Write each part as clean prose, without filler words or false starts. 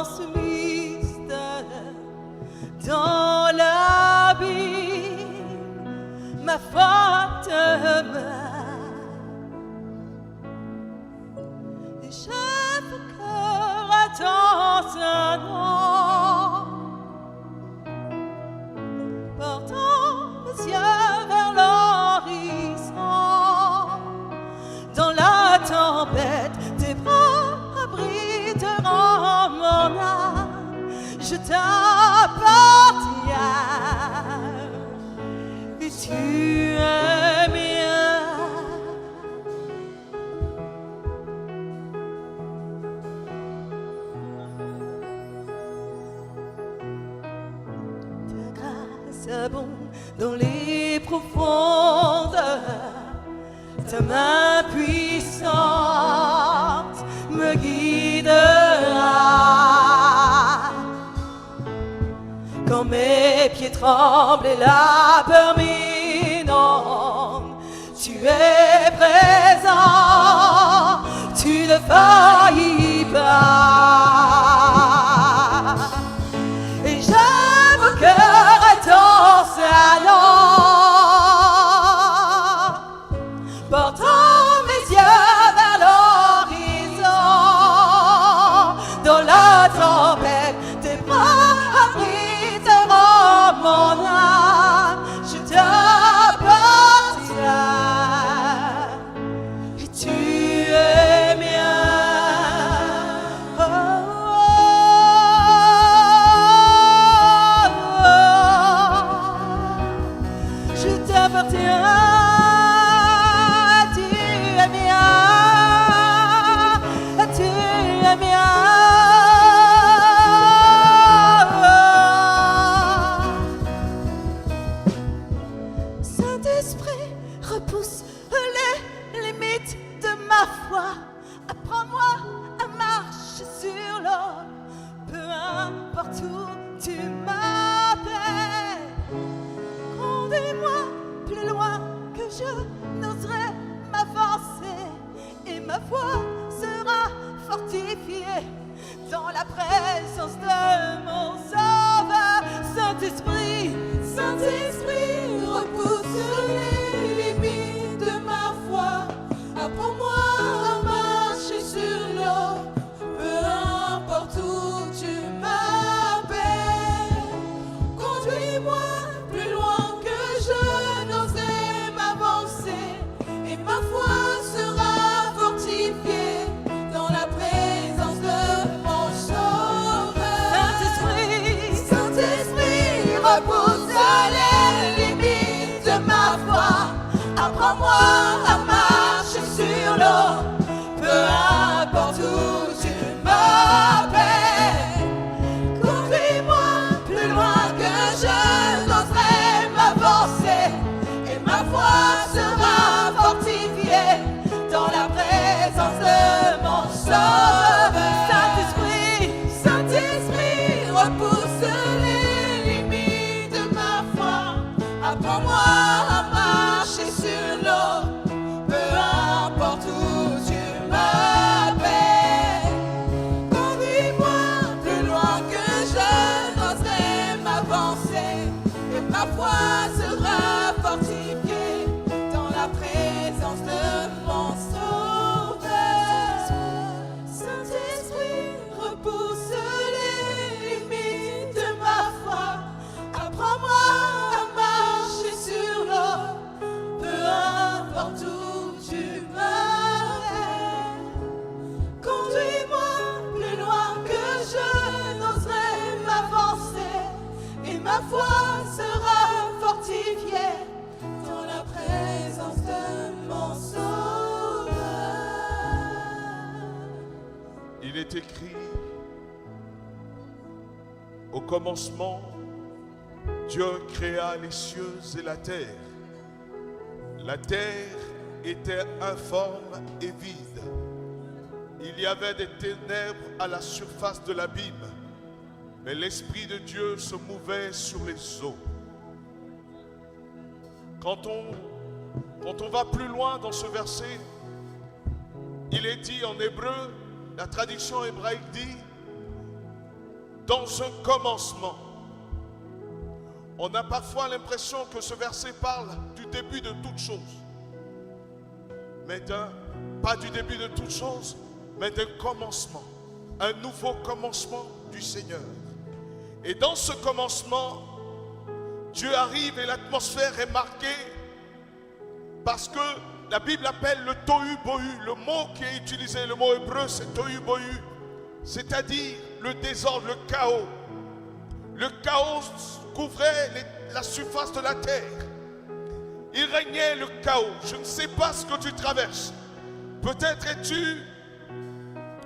ce mystère dans l'abîme, ma foi demeure. Et j'ai mon cœur attendant, portant mes yeux vers l'horizon. Dans la tempête, tes bras abriteront mon âme. Je t'appartiens et tu es mien. Ta grâce abonde dans les profondeurs. Ta main puissante me guidera. Quand mes pieds tremblent et la peur m'inonde, tu es présent, tu ne faillis pas. Et j'ai mon cœur à ton salon, portant mes yeux vers l'horizon. Dans la tempête, tes bras abriteront mon âme. Je t'appartiens et tu es mien. Oh, oh, oh. Je t'appartiens. Saint-Esprit, repousse les limites de ma foi. Apprends-moi à marcher sur l'eau, peu importe où tu m'appelles. Conduis-moi plus loin que je n'oserais m'avancer, et ma foi sera fortifiée dans la présence de mon Sauveur. Saint-Esprit, Saint-Esprit, repousse les limites de ma foi. Apprends-moi à marcher sur l'eau, peu importe où tu m'appelles. Conduis-moi plus loin que je n'oserais m'avancer, et ma foi sera fortifiée dans la présence de mon Sauveur. Saint-Esprit, Saint-Esprit, repousse les limites de ma foi. Apprends-moi à marcher sur l'eau, peu importe où tu m'appelles. Conduis-moi plus loin que je n'oserais m'avancer, et ma foi sera fortifiée dans la présence de mon Sauveur. Saint-Esprit, Saint-Esprit, repousse les limites de ma foi. Apprends-moi à marcher sur l'eau, peu importe où tu m'appelles. Conduis-moi plus loin que je n'oserais m'avancer, et ma foi sera fortifiée dans la présence de mon Sauveur. Saint-Esprit, repousse les limites de ma foi. Apprends-moi à marcher sur l'eau, peu importe où tu m'appelles. Conduis-moi plus loin que je n'oserais m'avancer, et ma foi sera fortifiée dans la présence de mon Sauveur. Il est écrit: au commencement, Dieu créa les cieux et la terre. La terre était informe et vide. Il y avait des ténèbres à la surface de l'abîme, mais l'Esprit de Dieu se mouvait sur les eaux. Quand on va plus loin dans ce verset, il est dit en hébreu, la traduction hébraïque dit: dans un commencement. On a parfois l'impression que ce verset parle du début de toutes choses. Mais pas du début de toutes choses, mais d'un commencement. Un nouveau commencement du Seigneur. Et dans ce commencement, Dieu arrive et l'atmosphère est marquée parce que la Bible appelle le tohu bohu. Le mot qui est utilisé, le mot hébreu, c'est tohu bohu. C'est-à-dire le désordre, le chaos. Le chaos couvrait la surface de la terre. Il régnait le chaos. Je ne sais pas ce que tu traverses. Peut-être es-tu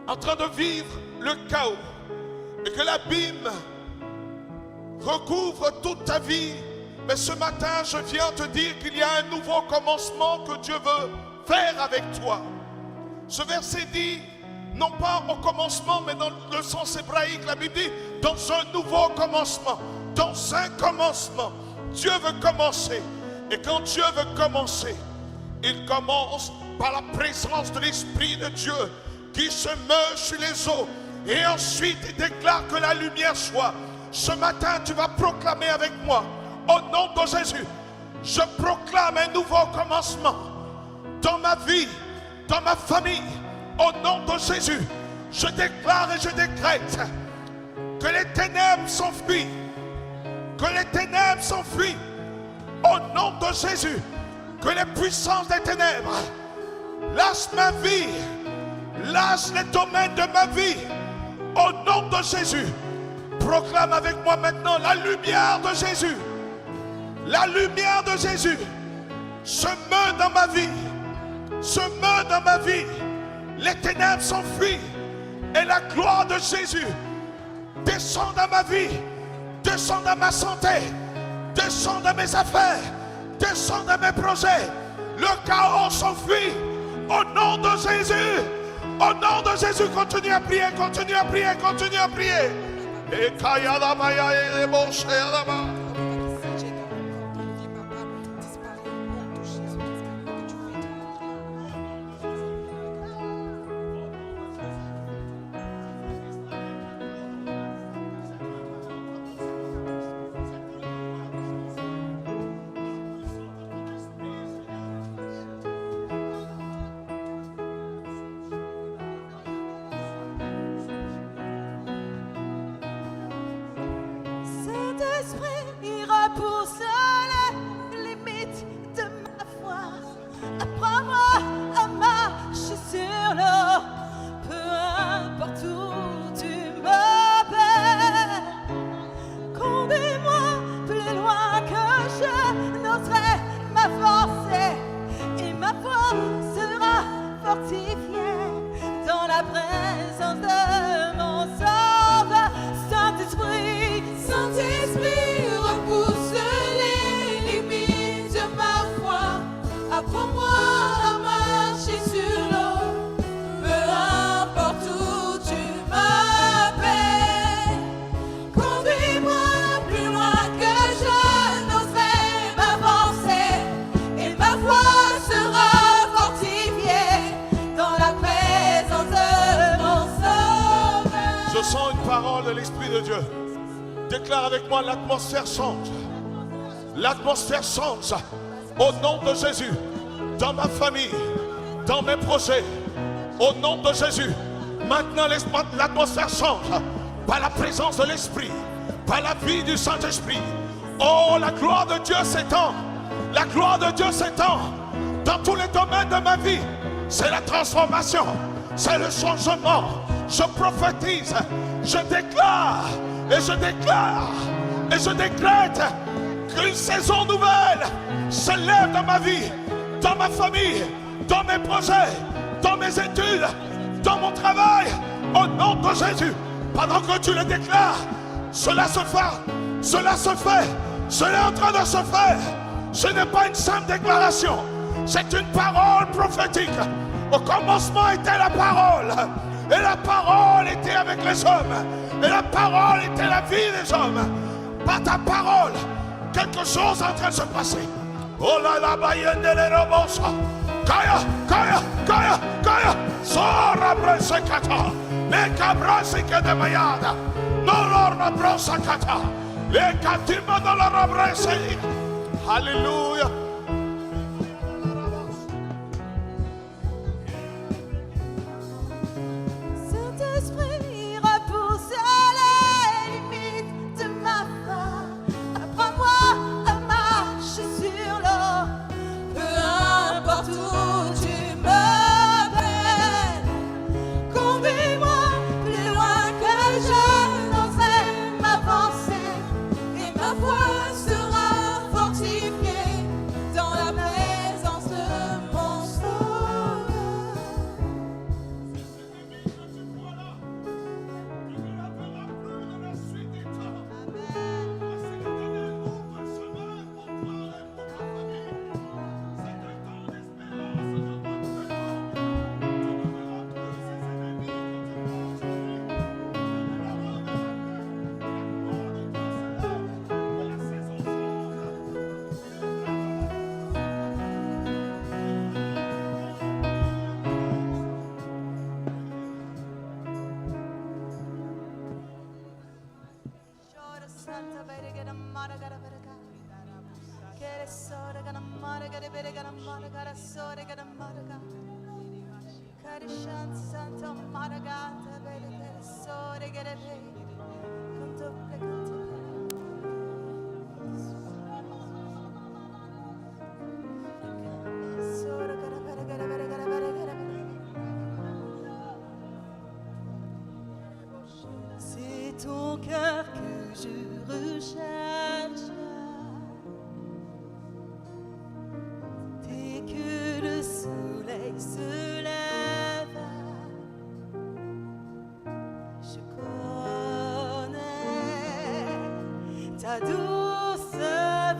en train de vivre le chaos et que l'abîme recouvre toute ta vie. Mais ce matin, je viens te dire qu'il y a un nouveau commencement que Dieu veut faire avec toi. Ce verset dit, non pas au commencement, mais dans le sens hébraïque, la Bible dit, dans un nouveau commencement. Dans un commencement, Dieu veut commencer. Et quand Dieu veut commencer, il commence par la présence de l'Esprit de Dieu qui se meut sur les eaux. Et ensuite, il déclare que la lumière soit. Ce matin, tu vas proclamer avec moi, au nom de Jésus, je proclame un nouveau commencement dans ma vie, dans ma famille. Au nom de Jésus, je déclare et je décrète que les ténèbres s'enfuient. Que les ténèbres s'enfuient. Au nom de Jésus, que les puissances des ténèbres lâchent ma vie, lâchent les domaines de ma vie. Au nom de Jésus, proclame avec moi maintenant la lumière de Jésus. La lumière de Jésus se meut dans ma vie. Se meut dans ma vie. Les ténèbres s'enfuient. Et la gloire de Jésus descend dans ma vie. Descend dans ma santé. Descend dans mes affaires. Descend dans mes projets. Le chaos s'enfuit. Au nom de Jésus. Au nom de Jésus, continue à prier, continue à prier, continue à prier. Et déclare avec moi, l'atmosphère change. L'atmosphère change. Au nom de Jésus. Dans ma famille. Dans mes projets. Au nom de Jésus. Maintenant, l'atmosphère change. Par la présence de l'Esprit. Par la vie du Saint-Esprit. Oh, la gloire de Dieu s'étend. La gloire de Dieu s'étend. Dans tous les domaines de ma vie. C'est la transformation. C'est le changement. Je prophétise. Je déclare. Et je déclare et je décrète qu'une saison nouvelle se lève dans ma vie, dans ma famille, dans mes projets, dans mes études, dans mon travail, au nom de Jésus. Pendant que tu le déclares, cela se fait, cela se fait, cela est en train de se faire. Ce n'est pas une simple déclaration, c'est une parole prophétique. Au commencement était la parole, et la parole était avec les hommes. Et la parole était la vie des hommes. Par ta parole, quelque chose est en train de se passer. Oh là là, Kaya, Kaya, Kaya, Kaya, Sora Bresekata, Les cabras et que de mayada. Non l'orma brosa kata. Les katima dans la rabresse. Alléluia. Saint-Esprit, repousse les limites de ma foi. Apprends-moi à marcher sur l'eau. Peu importe où tu me mènes, conduis-moi plus loin que je n'oserais m'avancer. Et ma foi sera fortifiée dans la présence de mon Sauveur. C'est ton cœur que je recherche. Dès que le soleil se lève, je connais ta douce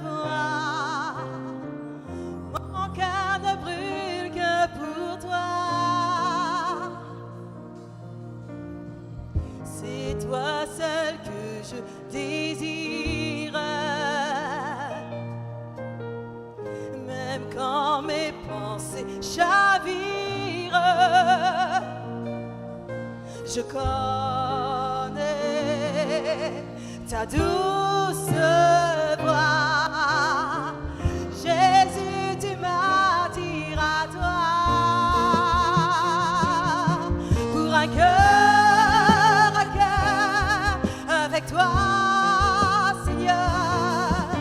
voix. Mon cœur ne brûle que pour toi. C'est toi seul que je désire. Même quand mes pensées chavirent, je connais ta douce voix. Jésus, tu m'attires à toi. Pour un cœur à cœur avec toi, Seigneur,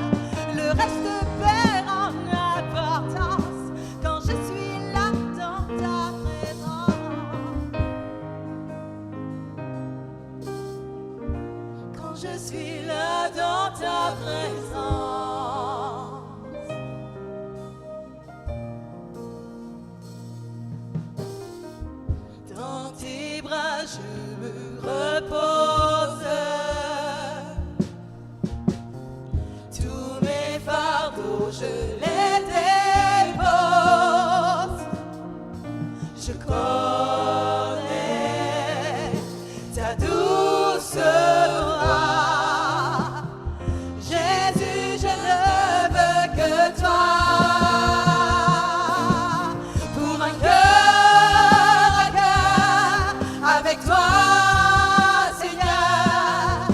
le reste perd en importance quand je suis là dans ta présence. Quand je suis là dans ta présence. Dans tes bras je me repose. Tous mes fardeaux je les dépose. Je connais ta douce voix. Jésus, je ne veux que toi. Pour un cœur à cœur avec toi, Seigneur,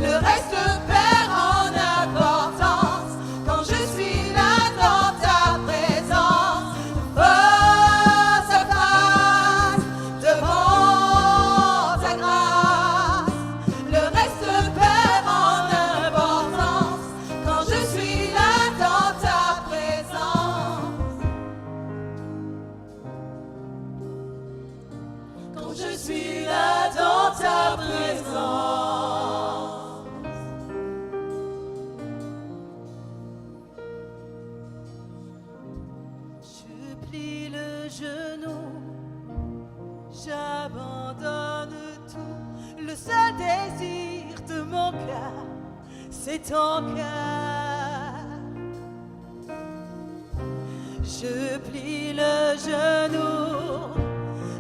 le reste perd en importance quand je suis là dans ta présence. Face à face devant ta grâce, le reste perd en importance quand je suis là dans ta présence. Quand je suis là dans ta présence. Je plie le genou, j'abandonne tout. Le seul désir de mon cœur, c'est ton cœur. Je plie le genou,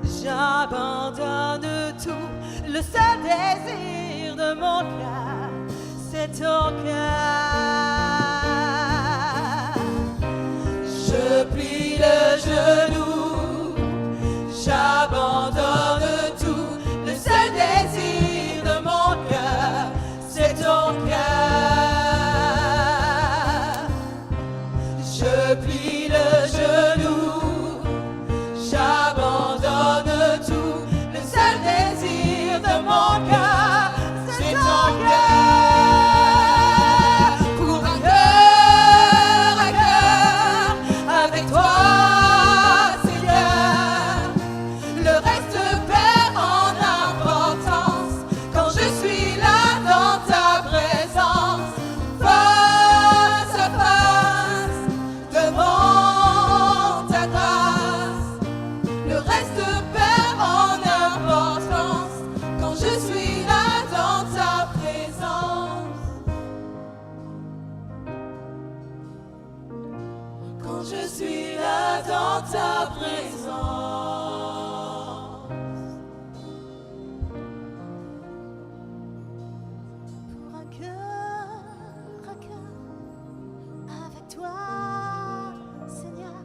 j'abandonne tout. Le seul désir de mon cœur, c'est ton cœur. Je plie le genou, j'abandonne tout. Le seul je suis là dans ta présence. Pour un cœur à cœur avec toi, Seigneur,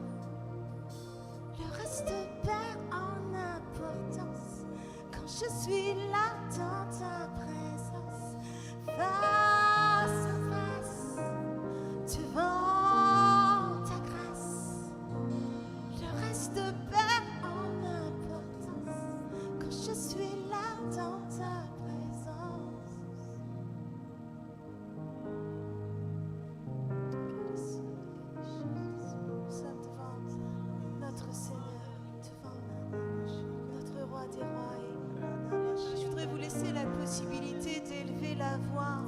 le reste perd en importance quand je suis là dans ta présence, face à face, devant ta grâce. Le reste perd en importance quand je suis là dans ta présence. Nous sommes devant notre Seigneur, devant notre Roi des Rois. Et je voudrais vous laisser la possibilité d'élever la voix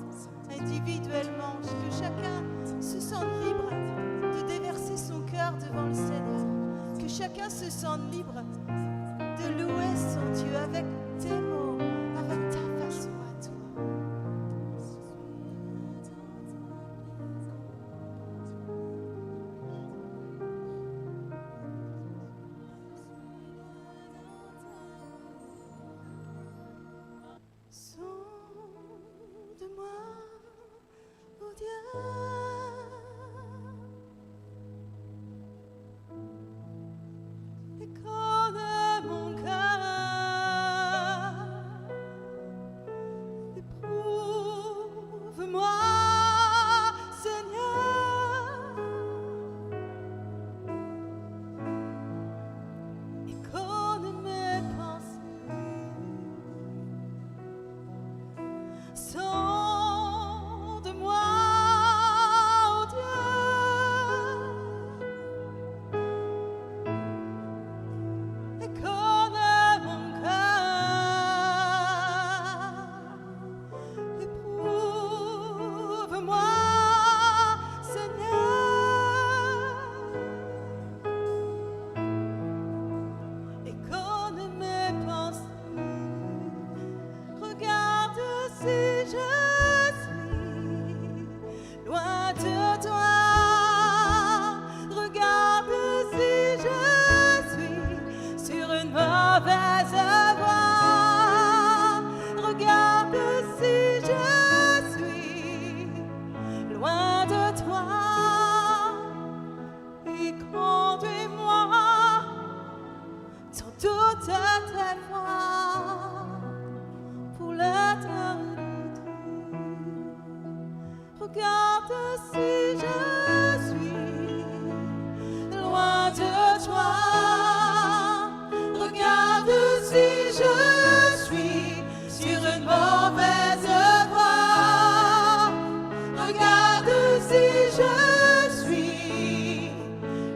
individuellement, que chacun se sente libre de déverser son cœur devant le Seigneur, que chacun se sente libre de louer son Dieu avec tes mots, avec ta façon à toi. Sonde-moi, oh Dieu, et connais mon cœur, éprouve-moi, Seigneur, et connais mes pensées. Sonde-moi, oh Dieu, et connais mon cœur. Éprouve-moi, Seigneur, et connais mes pensées. Regarde si je suis loin de toi. Regarde si je suis sur une mauvaise voie. Regarde si je suis loin de toi. Et conduis-moi dans toute ta voie pour l'éternité. Regarde si je suis loin de toi. Regarde si je suis sur une mauvaise voie. Regarde si je suis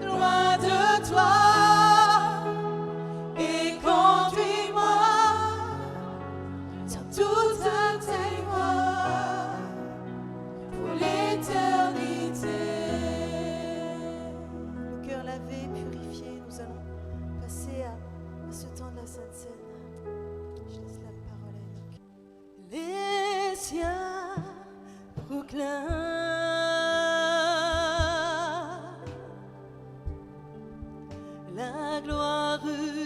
loin de toi. Et conduis-moi dans toute tes voies pour l'éternité. Le cœur lavé, purifié, nous allons passer à ce temps de la Sainte Seine. Je laisse la parole à Enoch. Les siens proclament la gloire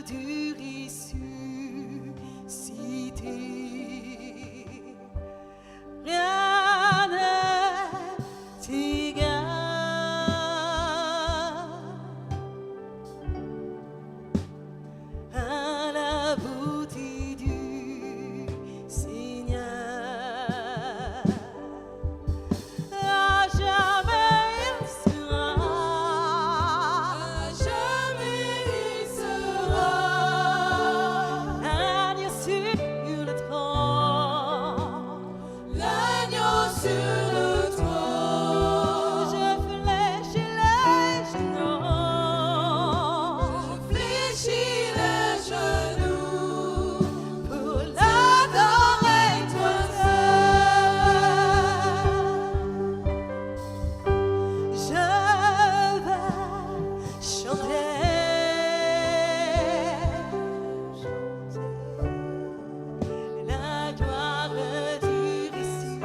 du ressuscité. Rien n'est égal à la beauté du Seigneur. À jamais il sera, à jamais il sera l'agneau sur le trône, l'agneau sur le trône. Je fléchis les genoux, je fléchis les genoux pour l'adorer toi seul. Je vais chanter la gloire du ressuscité.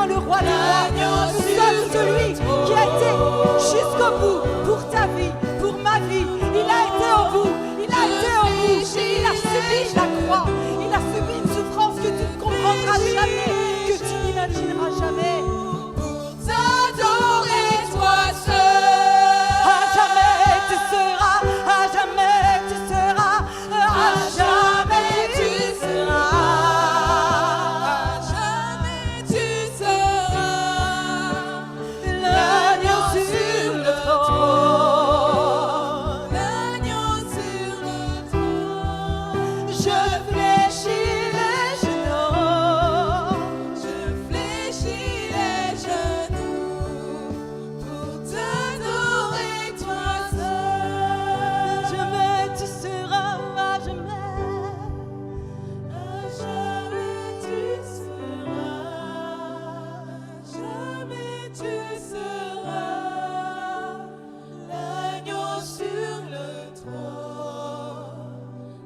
sommes le roi des rois. Nous sommes celui qui a été jusqu'au bout pour ta vie, pour ma vie. Il a été au bout, il a été au bout. Il a subi la croix, il a subi une souffrance que tu ne comprendras jamais, que tu n'imagineras jamais. Pour t'adorer, toi seul. À jamais tu seras, à jamais tu seras, à jamais tu seras. À jamais tu seras L'agneau sur le trône. l'agneau sur le trône. Je fléchis les genoux. Je fléchis les genoux pour t'adorer, toi seul. Jamais tu seras, à jamais. À jamais tu seras, jamais tu seras l'agneau sur le trône,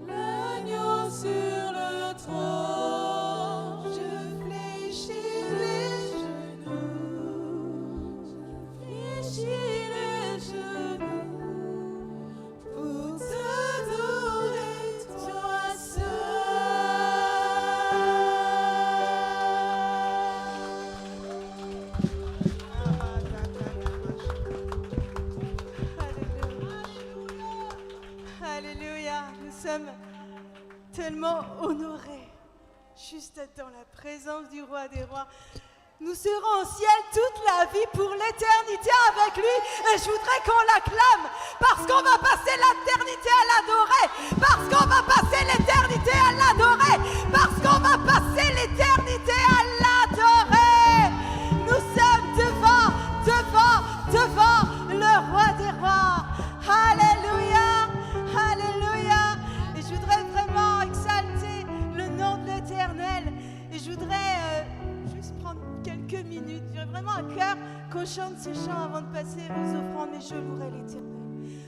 l'agneau sur le trône. Je fléchis les genoux, je fléchis les genoux pour t'adorer, toi Alléluia. Nous sommes tellement honorés juste d'être dans la présence du roi des rois. Nous serons au ciel toute la vie pour l'éternité avec lui. Et je voudrais qu'on l'acclame parce qu'on va passer l'éternité à l'adorer. Parce qu'on va passer l'éternité à l'adorer. Parce qu'on va passer l'éternité à l'adorer. Nous sommes devant le roi des rois. Alléluia, alléluia. Et je voudrais vraiment exalter le nom de l'Éternel. Et je voudrais juste prendre quelques minutes. J'ai vraiment à cœur qu'on chante ce chant avant de passer aux offrandes. Et je louerai l'Éternel.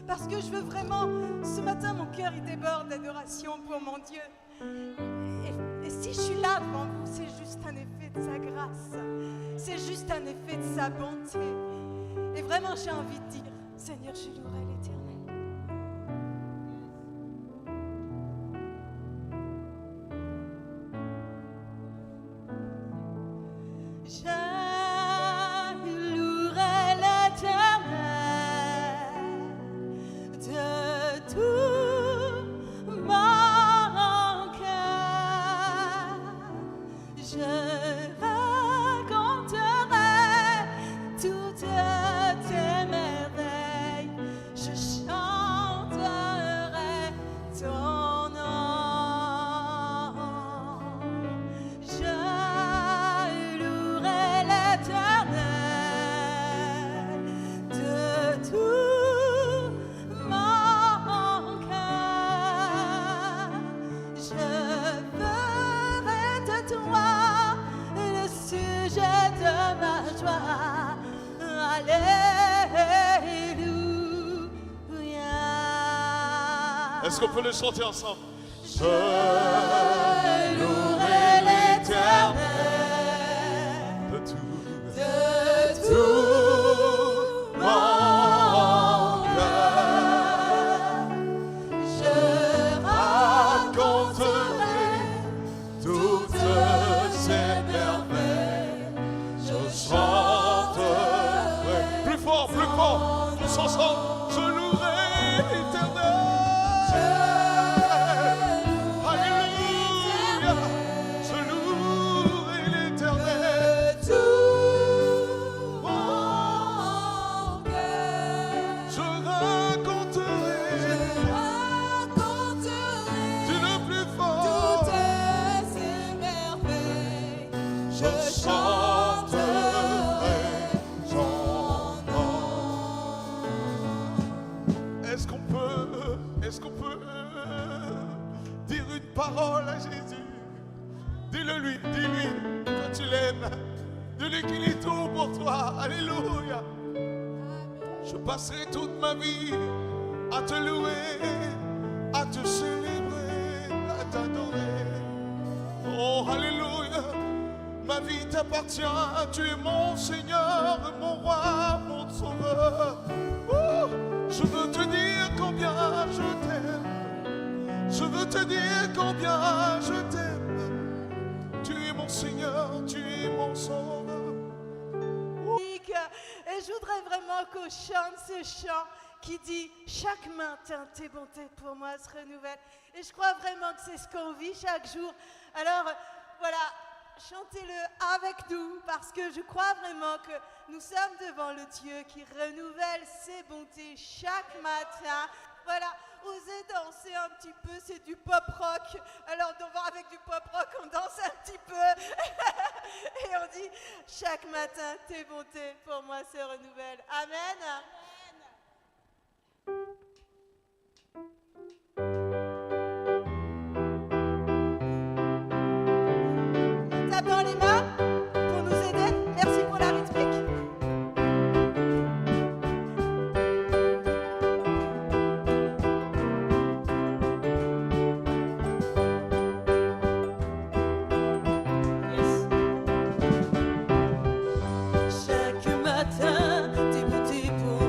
Parce que je veux vraiment, ce matin, mon cœur il déborde d'adoration pour mon Dieu. Et si je suis là devant vous, c'est juste un effet de sa grâce. C'est juste un effet de sa bonté. Et vraiment, j'ai envie de dire, Seigneur, je louerai l'Éternel. Je louerai l'Éternel de tout mon cœur. Je raconterai toutes tes merveilles. Je chanterai ton nom. Je louerai l'Éternel de tout mon cœur. Je ferai de toi le sujet de ma joie. Alléluia. Est-ce qu'on peut le chanter ensemble? Je louerai l'Éternel De tout de tout mon cœur. Je raconterai toutes ces merveilles. Je chanterai. Plus fort, tous ensemble. Je louerai l'Éternel. Alléluia. Je louerai l'Éternel. mon cœur. Je raconterai du le plus fort. Toutes ces merveilles, Je chanterai son nom. Est-ce qu'on peut dire une parole à Jésus? Dis-le lui que tu l'aimes. Dis-lui qu'il est tout pour toi. Alléluia. Je passerai toute ma vie à te louer, à te célébrer, à t'adorer. Oh, alléluia. Ma vie t'appartient. Tu es mon Seigneur, mon roi, mon sauveur. Oh, je veux te dire combien je t'aime. Je veux te dire combien je t'aime. Tu es mon Seigneur, tu es mon sauveur. Et je voudrais vraiment qu'on chante ce chant qui dit « Chaque matin, tes bontés pour moi se renouvellent ». Et je crois vraiment que c'est ce qu'on vit chaque jour. Alors, voilà, chantez-le avec nous parce que je crois vraiment que nous sommes devant le Dieu qui renouvelle ses bontés chaque matin. Voilà, osez danser un petit peu, c'est du pop rock. Alors avec du pop rock, on danse un petit peu. Et on dit, chaque matin, tes bontés pour moi se renouvellent. Amen. Tapons les mains pour nous aider. Merci pour la rythmique. Chaque matin, tes bontés pour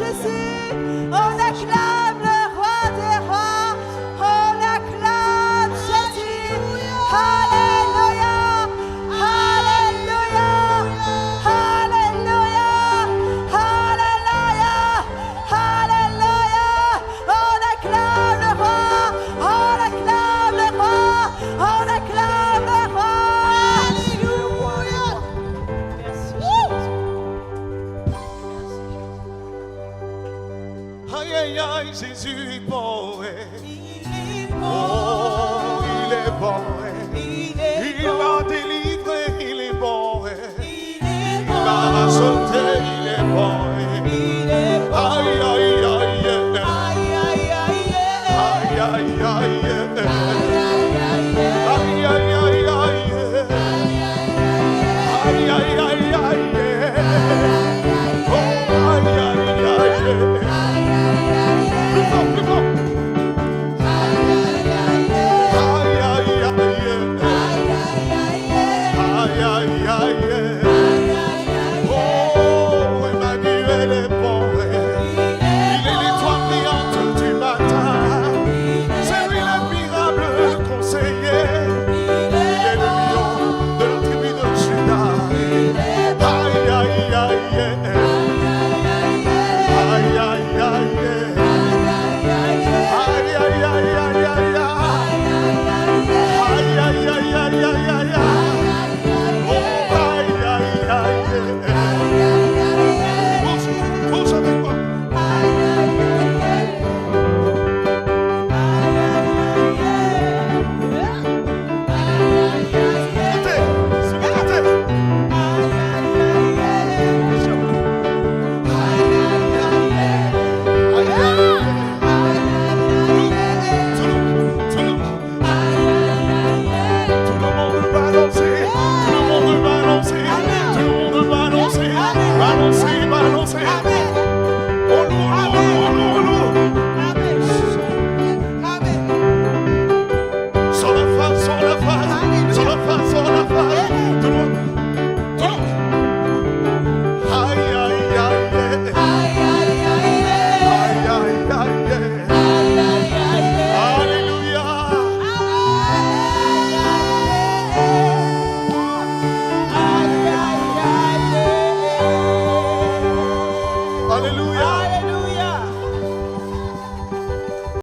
Jésus. On acclame le roi des rois. On acclame Jésus. Alléluia. Alléluia. Alléluia. Alléluia. Alléluia. On acclame le roi. On acclame le roi. On acclame le roi. Alléluia. Merci Jésus. Aïe, aïe, aïe, Jésus est bon. Il est Oh, bon. il est bon. Il est Il bon. m'a délivré, il est bon. Il est Il m'a sauvé, il est bon. bon.